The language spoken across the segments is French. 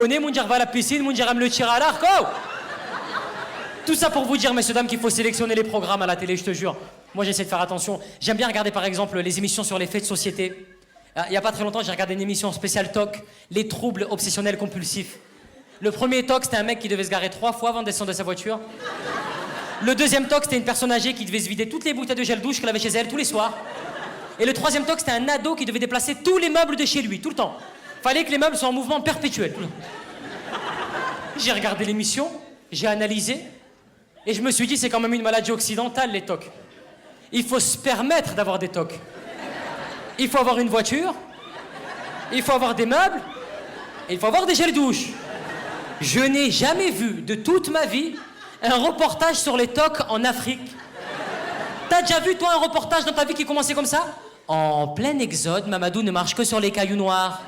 Moundir va à la piscine, Moundir aime le tir à l'arc, oh. Tout ça pour vous dire, messieurs, dames, qu'il faut sélectionner les programmes à la télé, je te jure. Moi, j'essaie de faire attention. J'aime bien regarder, par exemple, les émissions sur les faits de société. Il n'y a pas très longtemps, j'ai regardé une émission spéciale TOC, les troubles obsessionnels compulsifs. Le premier TOC, c'était un mec qui devait se garer 3 fois avant de descendre de sa voiture. Le deuxième TOC, c'était une personne âgée qui devait se vider toutes les bouteilles de gel douche qu'elle avait chez elle tous les soirs. Et le troisième TOC, c'était un ado qui devait déplacer tous les meubles de chez lui, tout le temps. Fallait que les meubles soient en mouvement perpétuel. J'ai regardé l'émission, j'ai analysé, et je me suis dit, c'est quand même une maladie occidentale, les TOC. Il faut se permettre d'avoir des TOC. Il faut avoir une voiture, il faut avoir des meubles, et il faut avoir des gels douche. Je n'ai jamais vu de toute ma vie un reportage sur les TOC en Afrique. T'as déjà vu, toi, un reportage dans ta vie qui commençait comme ça? En plein exode, Mamadou ne marche que sur les cailloux noirs.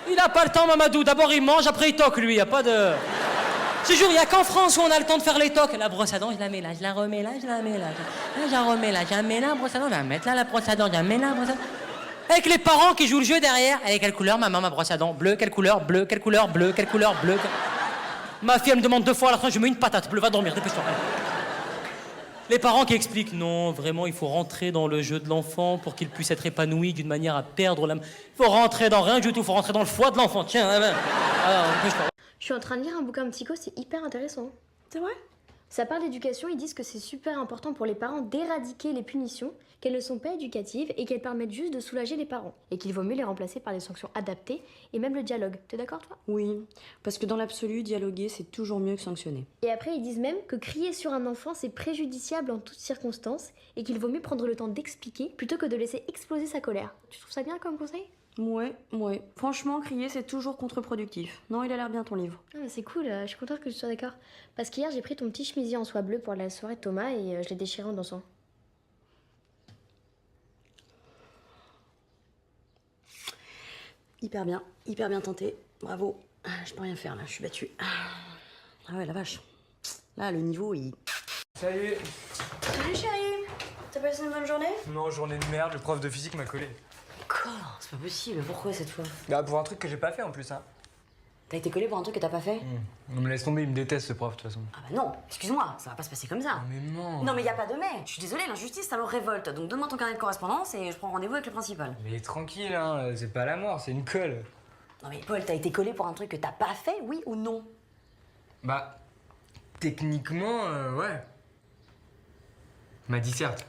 Il a pas le temps, Mamadou. D'abord, il mange, après, il toque, lui. Y a pas de... Je jure, il y a qu'en France où on a le temps de faire les tocs. La brosse à dents, je la mets là, je la remets là, je la mets là. Là, je la remets là, je la mets là, la brosse à dents, je la mets là, la brosse à dents, je la mets là, la brosse à dents. Avec les parents qui jouent le jeu derrière. Elle est quelle couleur, maman, ma brosse à dents? Bleu, quelle couleur? Bleu, quelle couleur? Bleu, quelle couleur? Bleu. Ma fille, elle me demande 2 fois, à la fin, je mets une patate bleue, va dormir, dépêche-toi. Les parents qui expliquent, non, vraiment, il faut rentrer dans le jeu de l'enfant pour qu'il puisse être épanoui d'une manière à perdre la... Il faut rentrer dans rien du tout, il faut rentrer dans le foie de l'enfant. Tiens, alors, dépêche-toi. Je suis en train de lire un bouquin psycho, c'est hyper intéressant. C'est vrai? Ça parle d'éducation, ils disent que c'est super important pour les parents d'éradiquer les punitions, qu'elles ne sont pas éducatives et qu'elles permettent juste de soulager les parents. Et qu'il vaut mieux les remplacer par des sanctions adaptées et même le dialogue. T'es d'accord, toi? Oui, parce que dans l'absolu, dialoguer, c'est toujours mieux que sanctionner. Et après, ils disent même que crier sur un enfant, c'est préjudiciable en toutes circonstances et qu'il vaut mieux prendre le temps d'expliquer plutôt que de laisser exploser sa colère. Tu trouves ça bien comme conseil? Ouais. Franchement, crier, c'est toujours contre-productif. Non, il a l'air bien ton livre. Ah, c'est cool, je suis contente que tu sois d'accord. Parce qu'hier, j'ai pris ton petit chemisier en soie bleue pour la soirée de Thomas et je l'ai déchiré en dansant. Hyper bien tenté. Bravo. Je peux rien faire là, je suis battue. Ah ouais, la vache. Là, le niveau, il... Salut. Salut chérie. T'as passé une bonne journée? Non, journée de merde, le prof de physique m'a collé. Quoi? C'est pas possible, pourquoi cette fois? Bah pour un truc que j'ai pas fait en plus, hein. T'as été collé pour un truc que t'as pas fait? On me laisse tomber, il me déteste ce prof de toute façon. Ah bah non, excuse-moi, ça va pas se passer comme ça. Mais non. Non mais y a pas de mais. Je suis désolée, l'injustice ça me révolte. Donc donne-moi ton carnet de correspondance et je prends rendez-vous avec le principal. Mais tranquille, hein, c'est pas la mort, c'est une colle. Non mais Paul, t'as été collé pour un truc que t'as pas fait, oui ou non? Bah, techniquement, ouais. Ma disserte.